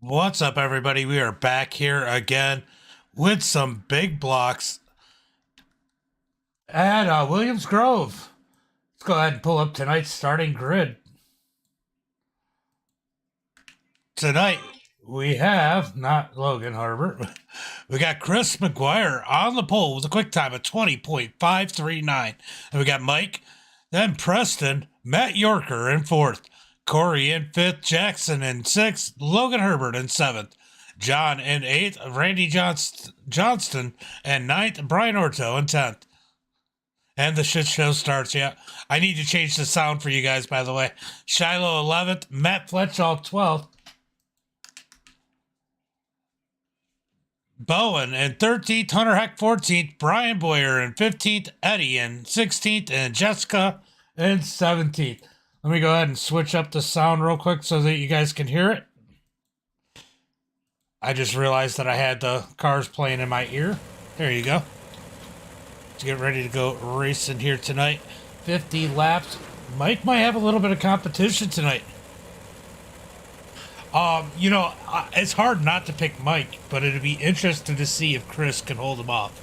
What's up, everybody? We are back here again with some big blocks at Williams Grove. Let's go ahead and pull up tonight's starting grid. Tonight, we have, not Logan Harbert, we got Chris McGuire on the pole with a quick time of 20.539. And we got Mike, then Preston, Matt Yorker in fourth, Corey in fifth, Jackson in sixth, Logan Herbert in seventh, John in eighth, Randy Johnston in ninth, Brian Orto in 10th. And the shit show starts, yeah. I need to change the sound for you guys, by the way. Shiloh 11th, Matt Fletchall 12th, Bowen in 13th, Hunter Heck 14th, Brian Boyer in 15th, Eddie in 16th, and Jessica in 17th. Let me go ahead and switch up the sound real quick so that you guys can hear it. I just realized that I had the cars playing in my ear. There you go. Let's get ready to go racing here tonight. 50 laps. Mike might have a little bit of competition tonight. It's hard not to pick Mike, but it'd be interesting to see if Chris can hold him off.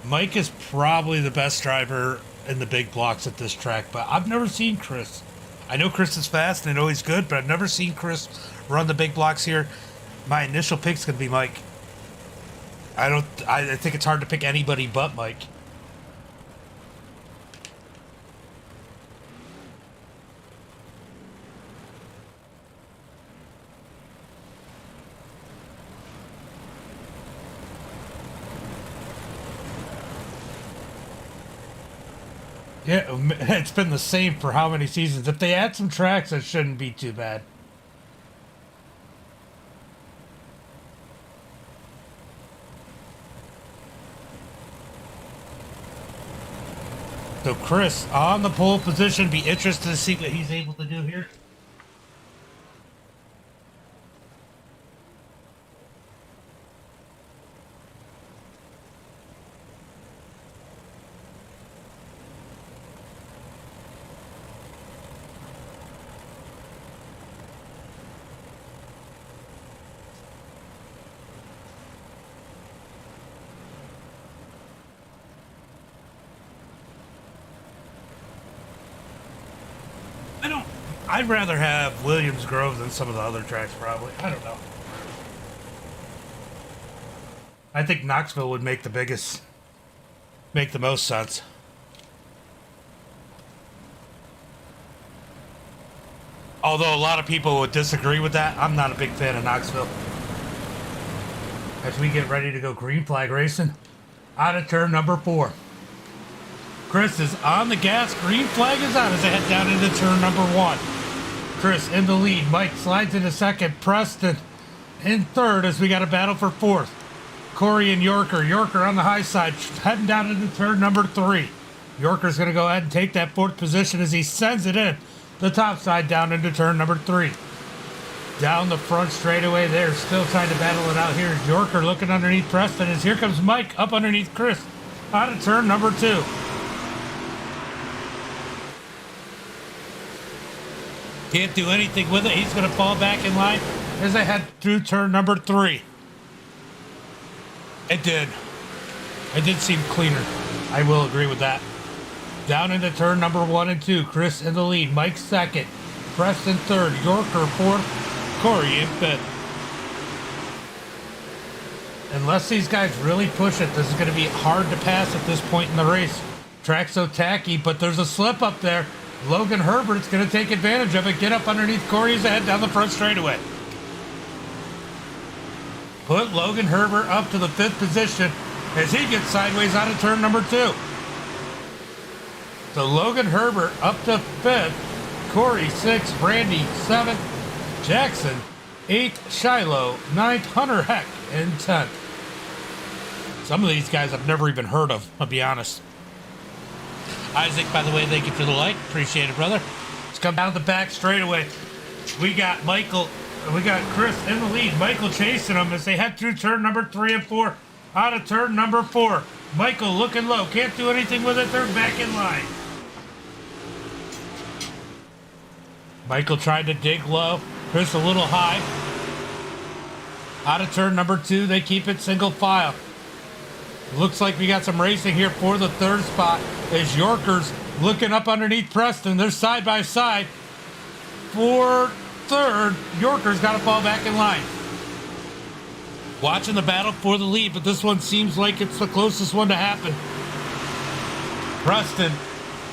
Mike is probably the best driver in the big blocks at this track, but I've never seen Chris. I know Chris is fast and I know he's good, but I've never seen Chris run the big blocks here. My initial pick's gonna be Mike. I think it's hard to pick anybody but Mike. Yeah, it's been the same for how many seasons? If they add some tracks, it shouldn't be too bad. So Chris on the pole position. Be interested to see what he's able to do here. I'd rather have Williams Grove than some of the other tracks, probably. I don't know. I think Knoxville would make the most sense. Although a lot of people would disagree with that, I'm not a big fan of Knoxville. As we get ready to go green flag racing, out of turn number 4. Chris is on the gas, green flag is on as they head down into turn number 1. Chris in the lead. Mike slides into second. Preston in third as we got a battle for fourth. Corey and Yorker. Yorker on the high side, heading down into turn number 3. Yorker's going to go ahead and take that fourth position as he sends it in the top side down into turn number 3. Down the front straightaway there, still trying to battle it out here. Yorker looking underneath Preston as here comes Mike up underneath Chris out of turn number 2. Can't do anything with it. He's going to fall back in line as they head through turn number 3. It did seem cleaner. I will agree with that. Down into turn number 1 and 2. Chris in the lead. Mike second. Preston third. Yorker fourth. Corey in fifth. Unless these guys really push it, this is going to be hard to pass at this point in the race. Track's so tacky, but there's a slip up there. Logan Herbert's going to take advantage of it. Get up underneath Corey's head down the front straightaway. Put Logan Herbert up to the 5th position as he gets sideways out of turn number 2. So Logan Herbert up to 5th. Corey 6th. Randy 7th. Jackson 8th. Shiloh 9th. Hunter Heck in 10th. Some of these guys I've never even heard of, I'll be honest. Isaac, by the way, thank you for the like. Appreciate it, brother. Let's come down the back straightaway. We got Chris in the lead. Michael chasing them as they head through turn number 3 and 4. Out of turn number 4. Michael looking low. Can't do anything with it. They're back in line. Michael tried to dig low. Chris a little high. Out of turn number 2, they keep it single file. Looks like we got some racing here for the third spot as Yorker's looking up underneath Preston. They're side by side. For third, Yorker's got to fall back in line. Watching the battle for the lead, but this one seems like it's the closest one to happen. Preston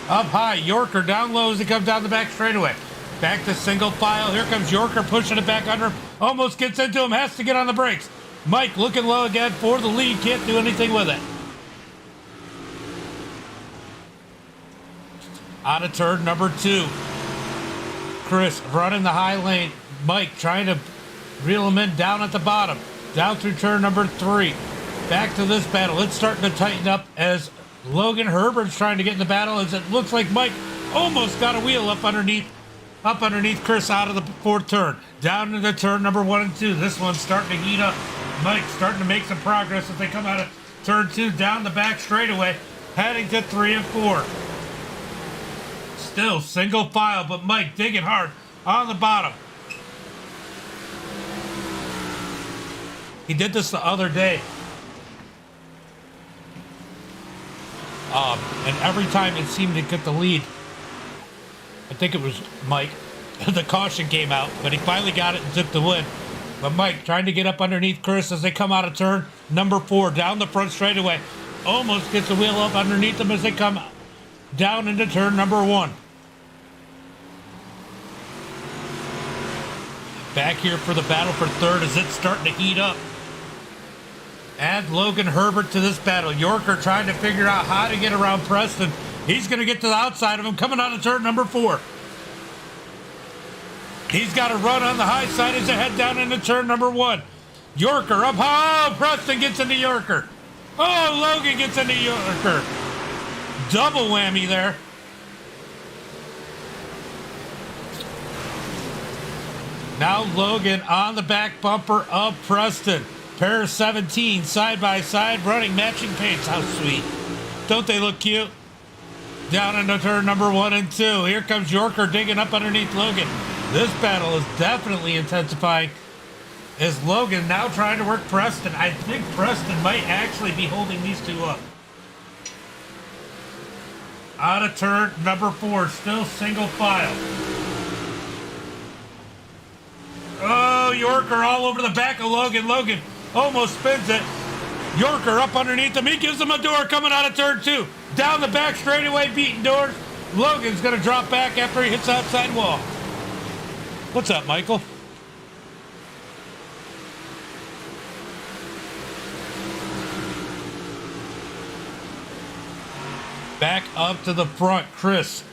up high, Yorker down low as he comes down the back straightaway. Back to single file. Here comes Yorker pushing it back under him. Almost gets into him, has to get on the brakes. Mike looking low again for the lead, can't do anything with it. Out of turn number 2. Chris running the high lane. Mike trying to reel him in down at the bottom. Down through turn number 3. Back to this battle. It's starting to tighten up as Logan Herbert's trying to get in the battle as it looks like Mike almost got a wheel up underneath Chris out of the fourth turn. Down into turn number 1 and 2. This one's starting to heat up. Mike's starting to make some progress as they come out of turn 2 down the back straightaway, heading to 3 and 4. Still single file, but Mike digging hard on the bottom. He did this the other day. And every time it seemed to get the lead, I think it was Mike, the caution came out, but he finally got it and took the win. But Mike trying to get up underneath Chris as they come out of turn number 4, down the front straightaway. Almost gets the wheel up underneath them as they come down into turn number 1. Back here for the battle for third as it's starting to heat up. Add Logan Herbert to this battle. Yorker trying to figure out how to get around Preston. He's going to get to the outside of him coming out of turn number 4. He's got to run on the high side as they head down into turn number 1. Yorker up high. Oh, Preston gets into Yorker. Oh, Logan gets into Yorker. Double whammy there. Now Logan on the back bumper of Preston. Pair of 17 side by side running matching pace. How sweet. Don't they look cute? Down into turn number 1 and 2. Here comes Yorker digging up underneath Logan. This battle is definitely intensifying as Logan now trying to work Preston. I think Preston might actually be holding these two up. Out of turn number 4, still single file. Oh, Yorker all over the back of Logan. Logan almost spins it. Yorker up underneath him. He gives him a door coming out of turn 2. Down the back straightaway, beating doors. Logan's going to drop back after he hits the outside wall. What's up, Michael? Back up to the front, Chris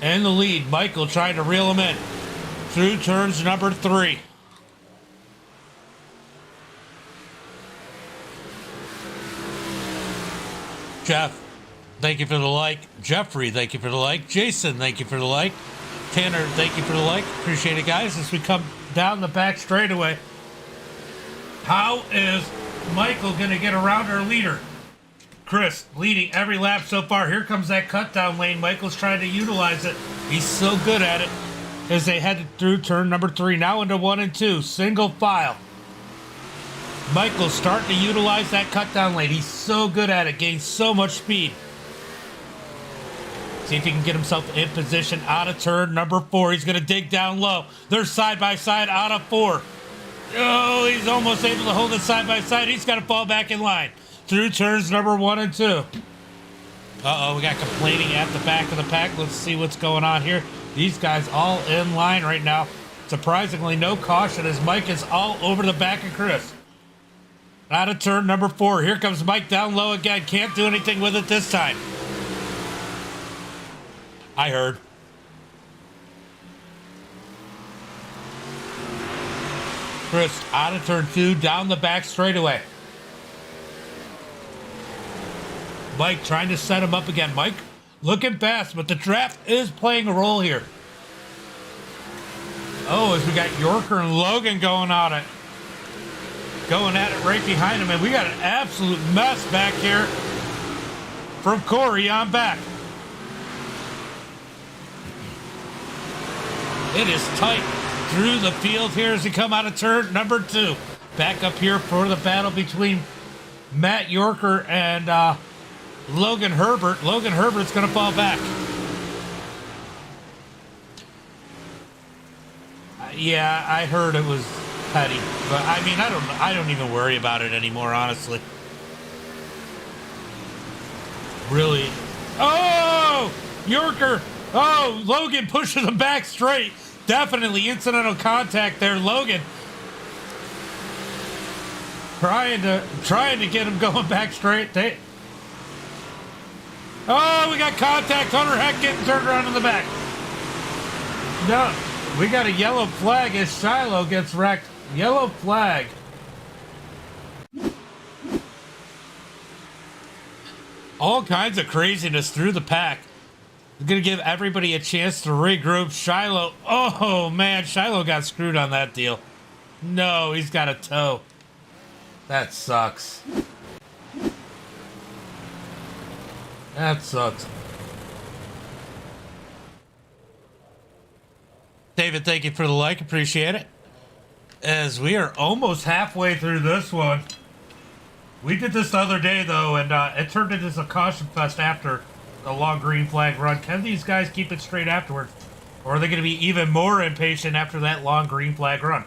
in the lead. Michael trying to reel him in through turns number 3. Jeff, thank you for the like. Jeffrey, thank you for the like. Jason, thank you for the like. Tanner, thank you for the like. Appreciate it, guys. As we come down the back straightaway, how is Michael going to get around our leader? Chris leading every lap so far. Here comes that cut down lane. Michael's trying to utilize it. He's so good at it as they head through turn number 3. Now into 1 and 2. Single file. Michael's starting to utilize that cut down lane. He's so good at it. Gains so much speed. See if he can get himself in position out of turn number 4. He's going to dig down low. They're side by side out of 4. Oh, he's almost able to hold it side by side. He's got to fall back in line through turns number 1 and 2. Uh-oh, we got complaining at the back of the pack. Let's see what's going on here. These guys all in line right now. Surprisingly, no caution as Mike is all over the back of Chris. Out of turn number 4. Here comes Mike down low again. Can't do anything with it this time. I heard. Chris out of turn 2, down the back straightaway. Mike trying to set him up again. Mike looking fast, but the draft is playing a role here. Oh, as we got Yorker and Logan going at it right behind him, and we got an absolute mess back here from Corey on back. It is tight through the field here as we come out of turn number 2. back up here for the battle between Matt Yorker and Logan Herbert. Logan Herbert's going to fall back. Yeah, I heard it was petty, but I mean, I don't even worry about it anymore, honestly. Really? Oh, Yorker! Oh, Logan pushes him back straight. Definitely incidental contact there, Logan. Trying to get him going back straight. Oh, we got contact. Hunter Heck getting turned around in the back. No, we got a yellow flag as Shiloh gets wrecked. Yellow flag. All kinds of craziness through the pack. We're going to give everybody a chance to regroup. Shiloh. Oh, man. Shiloh got screwed on that deal. No, he's got a toe. That sucks. That sucks. David, thank you for the like. Appreciate it. As we are almost halfway through this one. We did this the other day, though, and it turned into a caution fest after the long green flag run. Can these guys keep it straight afterwards? Or are they going to be even more impatient after that long green flag run?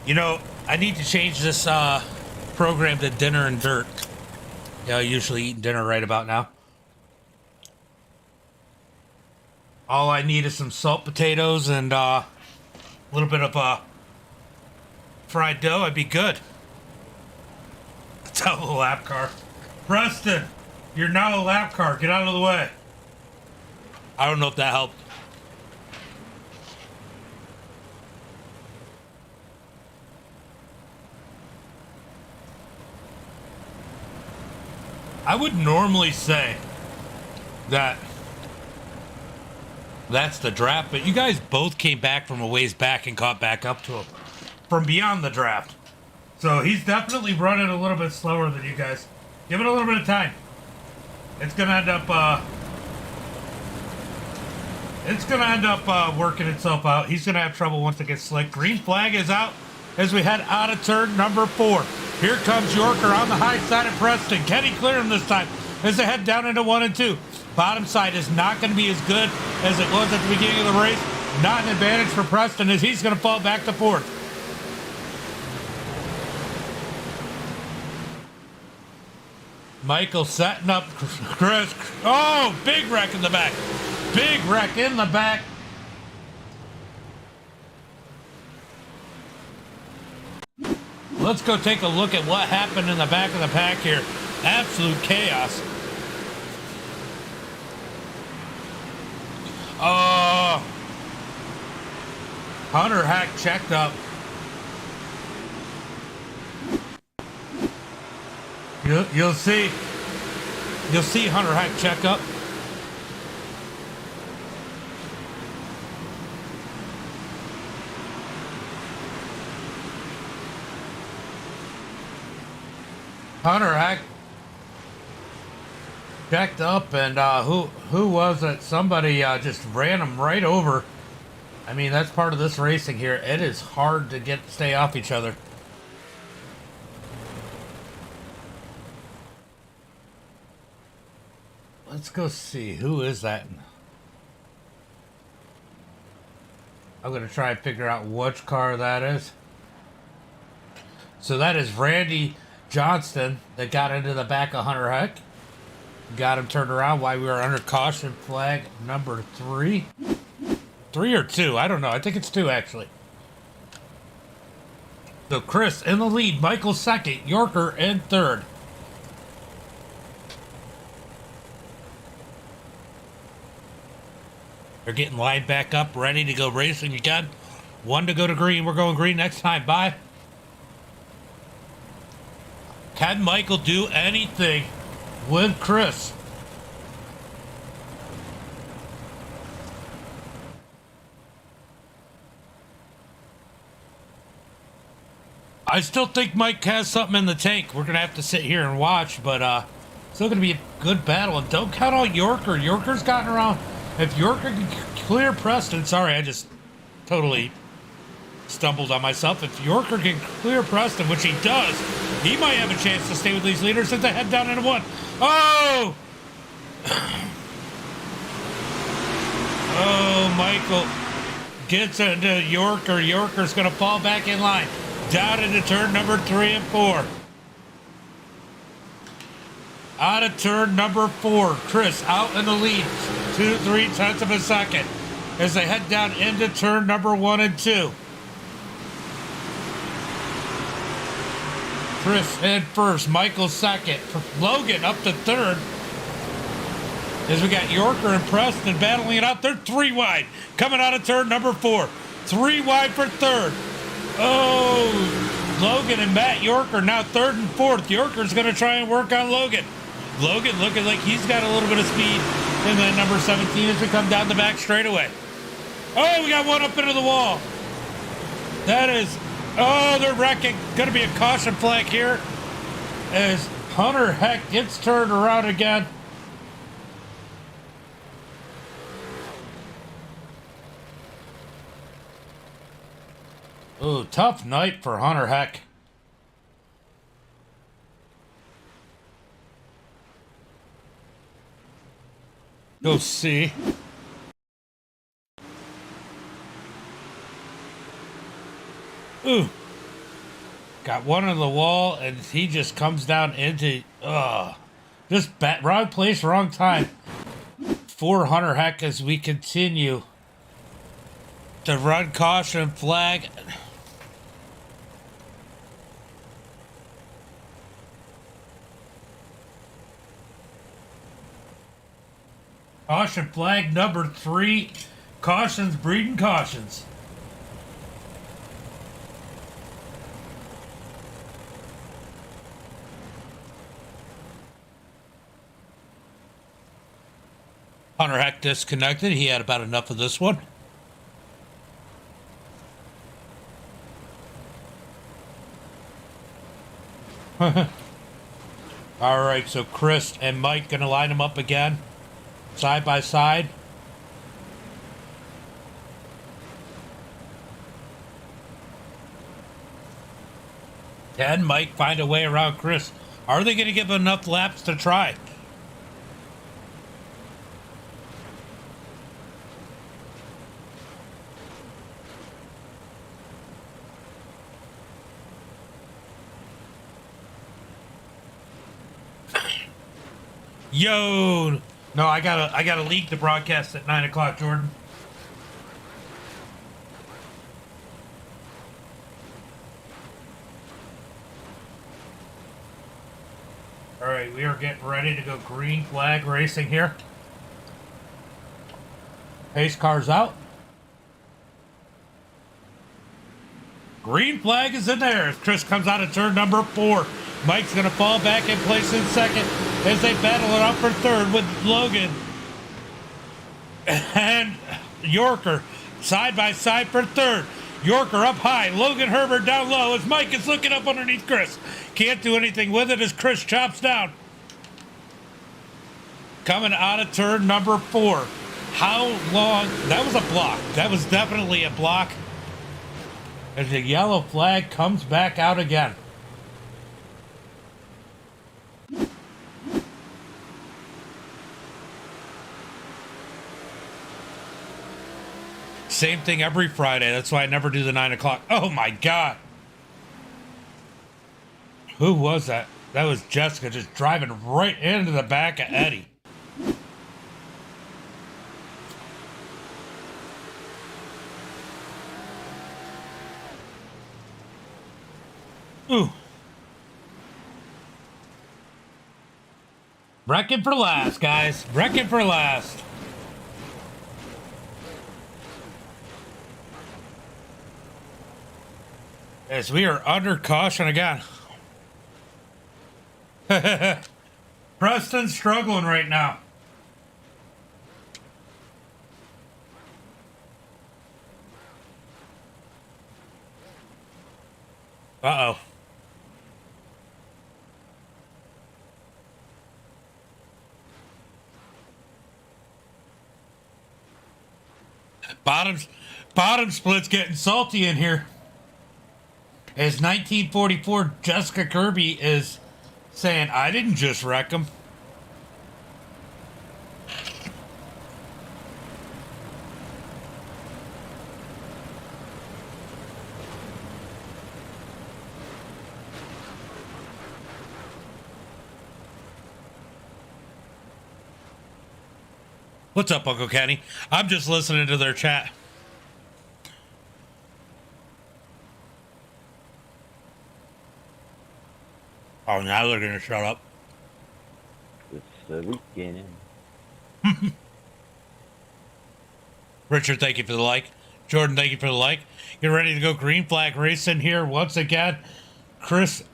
You know, I need to change this program to dinner and dirt. Yeah, I usually eat dinner right about now. All I need is some salt potatoes and a little bit of fried dough. I'd be good. Tell the lap car. Preston, you're now a lap car. Get out of the way. I don't know if that helped. I would normally say that that's the draft, but you guys both came back from a ways back and caught back up to him from beyond the draft. So he's definitely running a little bit slower than you guys. Give it a little bit of time. It's gonna end up working itself out. He's gonna have trouble once it gets slick. Green flag is out as we head out of turn number 4. Here comes Yorker on the high side of Preston. Can he clear him this time as they head down into 1 and 2? Bottom side is not going to be as good as it was at the beginning of the race. Not an advantage for Preston as he's going to fall back to 4th. Michael setting up Chris. Oh, big wreck in the back. Big wreck in the back. Let's go take a look at what happened in the back of the pack here. Absolute chaos. Hunter Hack checked up. You'll see Hunter Hack check up. Hunter Hack checked up, and who was it? Somebody just ran him right over. I mean, that's part of this racing here. It is hard to stay off each other. Let's go see. Who is that? I'm going to try and figure out which car that is. So that is Randy Johnston that got into the back of Hunter Heck. Got him turned around while we were under caution flag number 3. 3 or 2, I don't know. I think it's 2 actually. So Chris in the lead, Michael second, Yorker in third. They're getting lined back up, ready to go racing again. 1 to go to green. We're going green next time. Bye. Can Michael do anything with Chris? I still think Mike has something in the tank. We're going to have to sit here and watch, but still going to be a good battle. And don't count out Yorker. Yorker's gotten around. If Yorker can clear Preston, sorry, I just totally stumbled on myself. If Yorker can clear Preston, which he does, he might have a chance to stay with these leaders as they head down into one. Oh! Oh, Michael gets into Yorker. Yorker's going to fall back in line. Down into turn number 3 and 4. Out of turn number 4. Chris out in the lead. 2-3 tenths of a second as they head down into turn number 1 and 2. Chris in first. Michael second. Logan up to third. As we got Yorker and Preston battling it out. They're 3 wide. Coming out of turn number 4. 3 wide for third. Oh, Logan and Matt Yorker now 3rd and 4th. Yorker's going to try and work on Logan. Logan looking like he's got a little bit of speed in the number 17 as we come down the back straightaway. Oh, we got one up into the wall. That is, oh, they're wrecking. Going to be a caution flag here as Hunter Heck gets turned around again. Ooh, tough night for Hunter Heck. Go see. Ooh. Got one on the wall, and he just comes down into, just wrong place, wrong time for Hunter Heck as we continue to run caution flag. Caution flag number 3. Cautions breeding cautions. Hunter Heck disconnected. He had about enough of this one. All right, so Chris and Mike gonna line them up again, side by side. Can Mike find a way around Chris? Are they gonna give enough laps to try? Yo, no, I gotta leak the broadcast at 9 o'clock, Jordan. All right, we are getting ready to go green flag racing here. Pace car's out. Green flag is in there as Chris comes out of turn number 4. Mike's gonna fall back in place in second as they battle it out for third with Logan and Yorker side by side for third. Yorker up high, Logan Herbert down low as Mike is looking up underneath Chris. Can't do anything with it as Chris chops down. Coming out of turn number 4. How long? That was a block. That was definitely a block. As the yellow flag comes back out again. Same thing every Friday. That's why I never do the 9 o'clock. Oh my God. Who was that? That was Jessica just driving right into the back of Eddie. Ooh. Wrecking for last, guys. Wrecking for last. As we are under caution again. Preston's struggling right now. Uh-oh. Bottom split's getting salty in here. As 1944 Jessica Kirby is saying, I didn't just wreck him. What's up, Uncle Kenny? I'm just listening to their chat. Oh, now they're gonna shut up. It's the weekend. Richard, thank you for the like. Jordan, thank you for the like. Get ready to go green flag racing here once again. Chris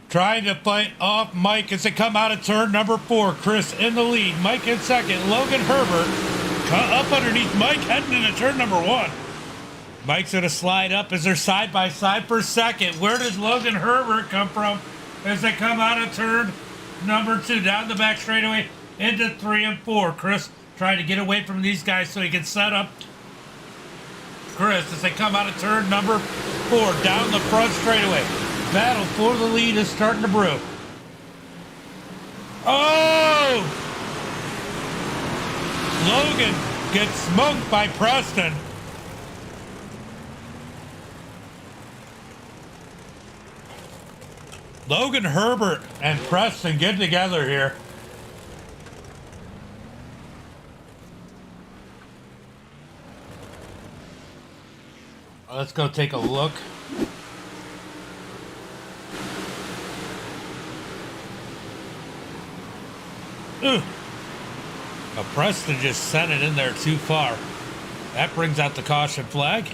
trying to fight off Mike as they come out of turn number 4. Chris in the lead. Mike in second. Logan Herbert up underneath Mike heading into turn number 1. Mike's going to slide up as they're side by side for second. Where did Logan Herbert come from as they come out of turn number 2? Down the back straightaway into 3 and 4. Chris trying to get away from these guys so he can set up Chris as they come out of turn number 4. Down the front straightaway. Battle for the lead is starting to brew. Oh! Logan gets smoked by Preston. Logan Herbert and Preston get together here. Let's go take a look. Ugh. Now Preston just sent it in there too far. That brings out the caution flag.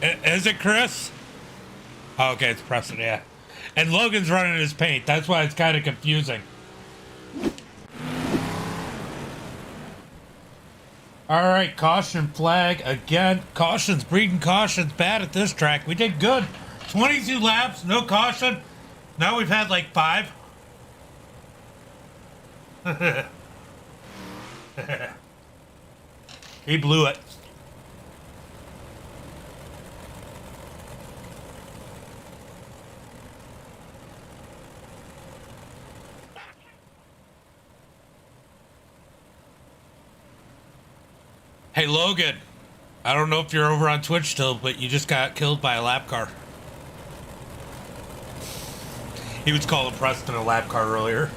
Is it Chris? Oh, okay, it's Preston, yeah. And Logan's running his paint. That's why it's kind of confusing. All right, caution flag again. Caution's breeding caution's bad at this track. We did good. 22 laps, no caution. Now we've had like 5. He blew it. Hey, Logan, I don't know if you're over on Twitch still, but you just got killed by a lap car. He was calling Preston a lap car earlier.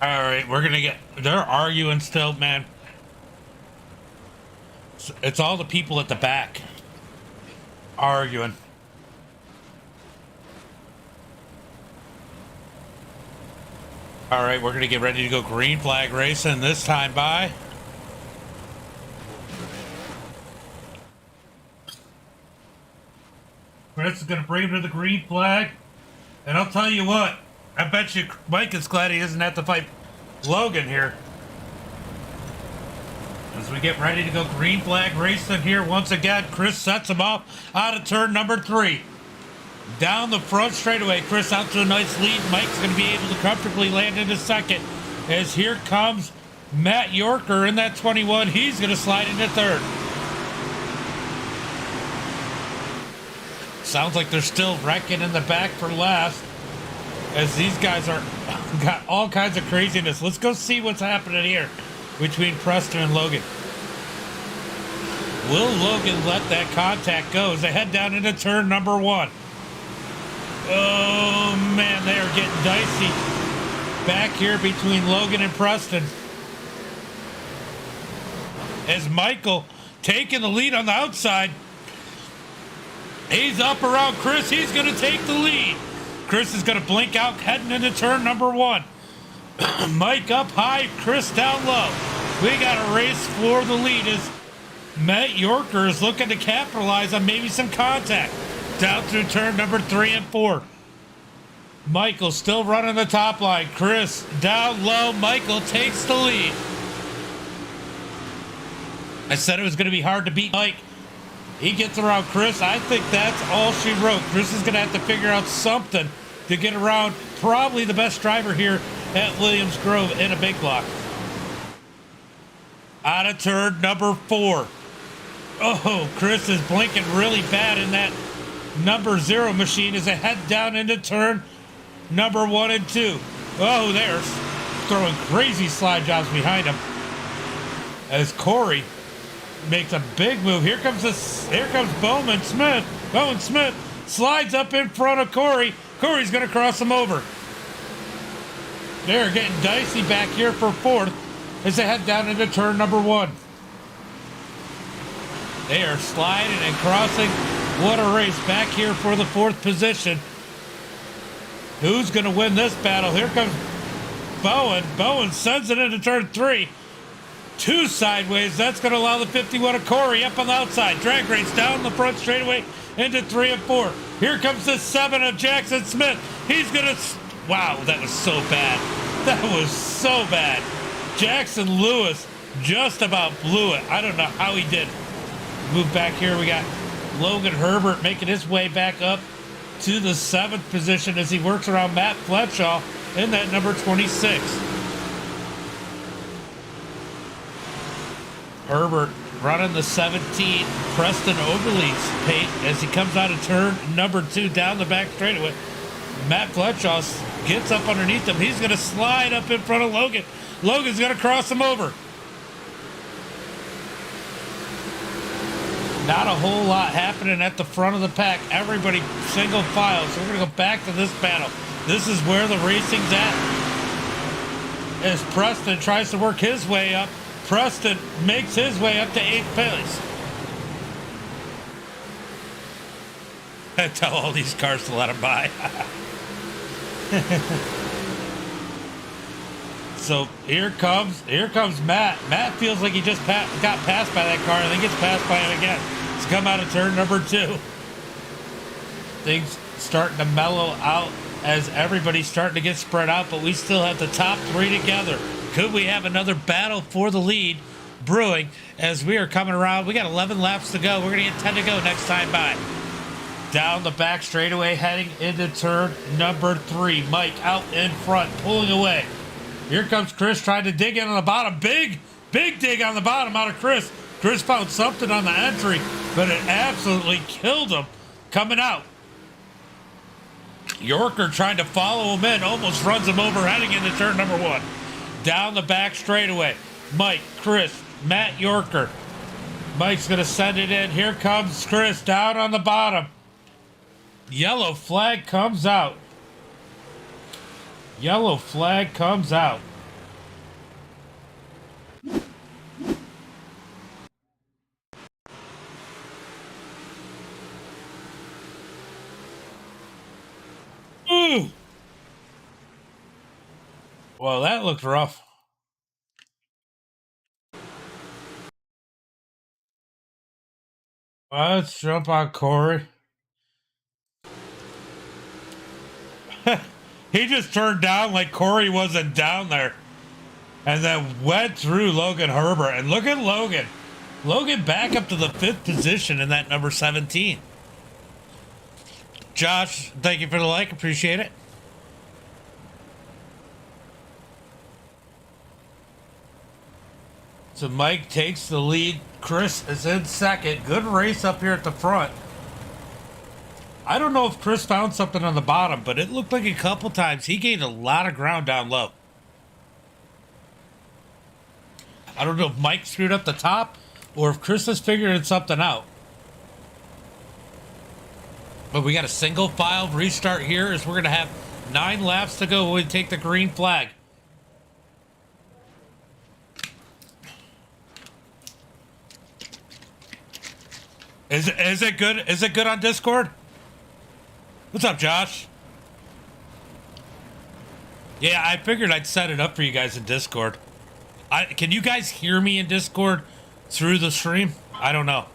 All right, we're gonna get. They're arguing still, man. It's all the people at the back arguing. All right, we're gonna get ready to go green flag racing this time by. Chris is gonna bring him to the green flag, and I'll tell you what. I bet you Mike is glad he doesn't have to fight Logan here. As we get ready to go green flag racing here once again, Chris sets him off out of turn number 3. Down the front straightaway, Chris out to a nice lead. Mike's going to be able to comfortably land into second. As here comes Matt Yorker in that 21. He's going to slide into third. Sounds like they're still wrecking in the back for last. As these guys are got all kinds of craziness. Let's go see what's happening here between Preston and Logan. Will Logan let that contact go as they head down into turn number 1? Oh man, they are getting dicey back here between Logan and Preston. As Michael taking the lead on the outside. He's up around Chris. He's going to take the lead. Chris is going to blink out, heading into turn number 1. Mike up high, Chris down low. We got a race for the lead as Matt Yorker is looking to capitalize on maybe some contact. Down through turn number 3 and 4. Michael still running the top line. Chris down low. Michael takes the lead. I said it was going to be hard to beat Mike. He gets around Chris. I think that's all she wrote. Chris is going to have to figure out something to get around probably the best driver here at Williams Grove in a big block. Out of turn number 4. Oh, Chris is blinking really bad in that number 0 machine as they head down into turn number 1 and 2. Oh, there's throwing crazy slide jobs behind him as Corey makes a big move. Here comes Bowman Smith. Bowman Smith slides up in front of Corey. Corey's going to cross him over. They're getting dicey back here for 4th as they head down into turn number 1. They are sliding and crossing. What a race back here for the 4th position. Who's going to win this battle? Here comes Bowen. Bowen sends it into turn 3. 2 sideways. That's going to allow the 51 of Corey up on the outside. Drag race down the front straightaway into 3 and 4. Here comes the 7 of Jackson Smith. He's going to... Wow, that was so bad. That was so bad. Jackson Lewis just about blew it. I don't know how he did. Move back here. We got Logan Herbert making his way back up to the 7th position as he works around Matt Fletchaw in that number 26. Herbert running the 17. Preston overleads Pate as he comes out of turn number 2 down the back straightaway. Matt Fletchaw gets up underneath him. He's going to slide up in front of Logan. Logan's going to cross him over. Not a whole lot happening at the front of the pack. Everybody single file. So we're going to go back to this battle. This is where the racing's at. As Preston tries to work his way up. Preston makes his way up to 8th place. I tell all these cars to let him by. So here comes Matt. Matt feels like he just got passed by that car and then gets passed by him again. He's come out of turn number 2. Things starting to mellow out as everybody's starting to get spread out, but we still have the top 3 together. Could we have another battle for the lead brewing as we are coming around? We got 11 laps to go. We're going to get 10 to go next time by. Down the back straightaway, heading into turn number 3. Mike out in front, pulling away. Here comes Chris trying to dig in on the bottom. Big dig on the bottom out of Chris. Chris found something on the entry, but it absolutely killed him coming out. Yorker trying to follow him in, almost runs him over heading into turn number 1. Down the back straightaway. Mike, Chris, Matt Yorker. Mike's going to send it in. Here comes Chris down on the bottom. Yellow flag comes out. Yellow flag comes out. Ooh. Well, that looked rough. Let's jump on Corey. He just turned down like Corey wasn't down there. And then went through Logan Herbert. And look at Logan. Logan back up to the 5th position in that number 17. Josh, thank you for the like. Appreciate it. So Mike takes the lead. Chris is in 2nd. Good race up here at the front. I don't know if Chris found something on the bottom, but it looked like a couple times he gained a lot of ground down low. I don't know if Mike screwed up the top or if Chris is figuring something out. But we got a single file restart here as we're going to have 9 laps to go when we take the green flag. Is it good? Is it good on Discord? What's up, Josh? Yeah, I figured I'd set it up for you guys in Discord. Can you guys hear me in Discord through the stream? I don't know.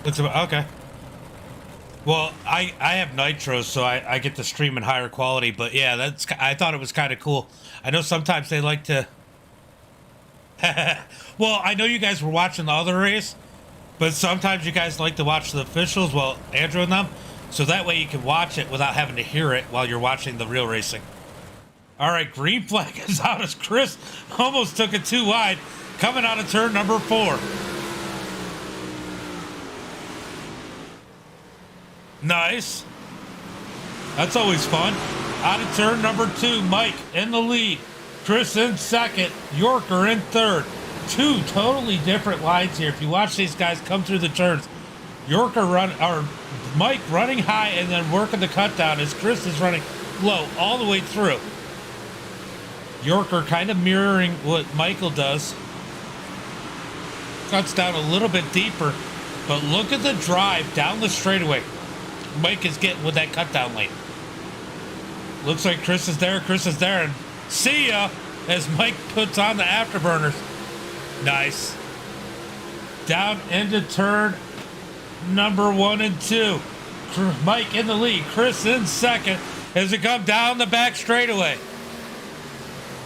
Okay. Well, I have Nitro, so I get to stream in higher quality. But yeah, I thought it was kind of cool. I know sometimes they like to. Well, I know you guys were watching the other race, but sometimes you guys like to watch the officials. Well, Andrew and them, so that way you can watch it without having to hear it while you're watching the real racing. All right, green flag is out as Chris almost took it too wide, coming out of turn number 4. Nice. That's always fun. Out of turn number 2, Mike in the lead. Chris in second. Yorker in third. Two totally different lines here. If you watch these guys come through the turns, Mike running high and then working the cut down as Chris is running low all the way through. Yorker kind of mirroring what Michael does. Cuts down a little bit deeper, but look at the drive down the straightaway. Mike is getting with that cut down lane. Looks like Chris is there, and see ya as Mike puts on the afterburners. Nice. Down into turn number 1 and 2. Mike in the lead, Chris in second as they come down the back straightaway.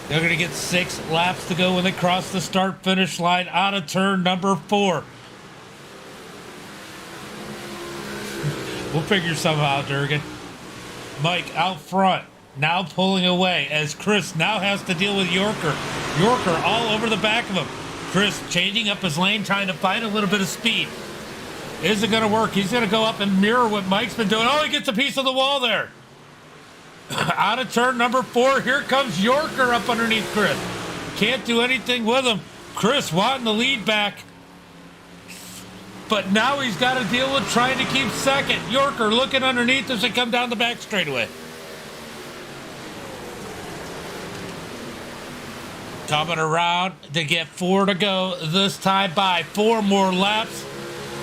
They're going to get 6 laps to go when they cross the start-finish line out of turn number 4. We'll figure something out, Durgan. Mike out front, now pulling away as Chris now has to deal with Yorker. Yorker all over the back of him. Chris changing up his lane, trying to find a little bit of speed. Is it going to work? He's going to go up and mirror what Mike's been doing. Oh, he gets a piece of the wall there. Out of turn number 4, here comes Yorker up underneath Chris. Can't do anything with him. Chris wanting the lead back. But now he's got to deal with trying to keep second. Yorker looking underneath as they come down the back straightaway. Coming around to get 4 to go this time by 4 more laps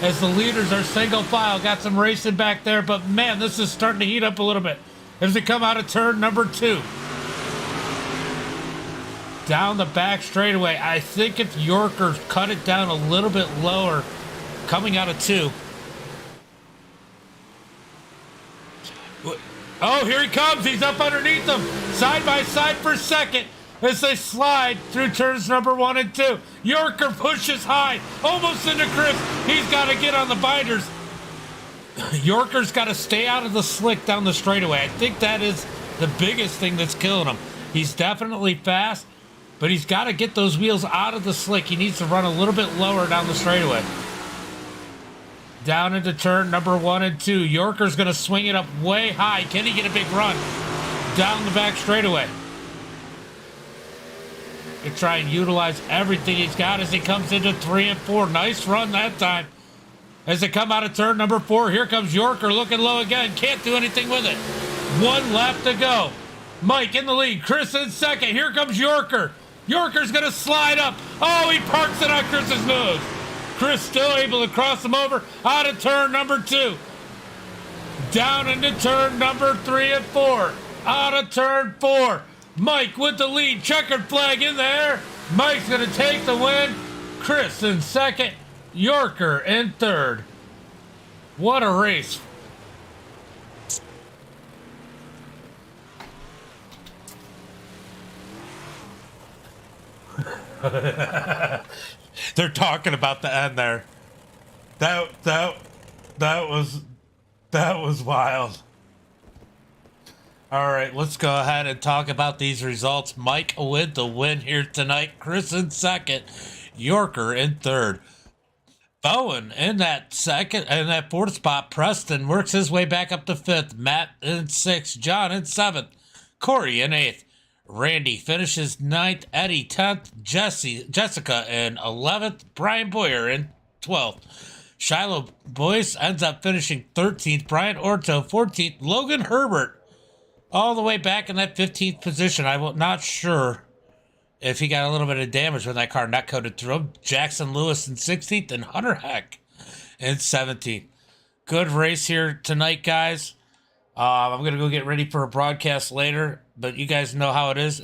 as the leaders are single file. Got some racing back there, but man, this is starting to heat up a little bit as they come out of turn number 2. Down the back straightaway. I think if Yorker cut it down a little bit lower, coming out of 2. Oh, here he comes. He's up underneath them. Side by side for second as they slide through turns number 1 and 2. Yorker pushes high, almost into Chris. He's got to get on the binders. Yorker's got to stay out of the slick down the straightaway. I think that is the biggest thing that's killing him. He's definitely fast, but he's got to get those wheels out of the slick. He needs to run a little bit lower down the straightaway. Down into turn number 1 and 2. Yorker's going to swing it up way high. Can he get a big run? Down the back straightaway. They try and utilize everything he's got as he comes into 3 and 4. Nice run that time. As they come out of turn number 4, here comes Yorker looking low again. Can't do anything with it. 1 lap to go. Mike in the lead. Chris in second. Here comes Yorker. Yorker's going to slide up. Oh, he parks it on Chris's nose. Chris still able to cross him over out of turn number 2. Down into turn number 3 and 4. Out of turn 4. Mike with the lead. Checkered flag in the air. Mike's going to take the win. Chris in second. Yorker in third. What a race. They're talking about the end there. That was wild. All right, let's go ahead and talk about these results. Mike with the win here tonight. Chris in second. Yorker in third. Bowen in that second and that 4th spot. Preston works his way back up to 5th. Matt in 6th. John in 7th. Corey in 8th. Randy finishes 9th. Eddie 10th. Jessica in 11th. Brian Boyer in 12th. Shiloh Boyce ends up finishing 13th. Brian Orto 14th. Logan Herbert all the way back in that 15th position. I'm not sure if he got a little bit of damage when that car not coated through him. Jackson Lewis in 16th and Hunter Heck in 17th. Good race here tonight, guys. I'm going to go get ready for a broadcast later, but you guys know how it is.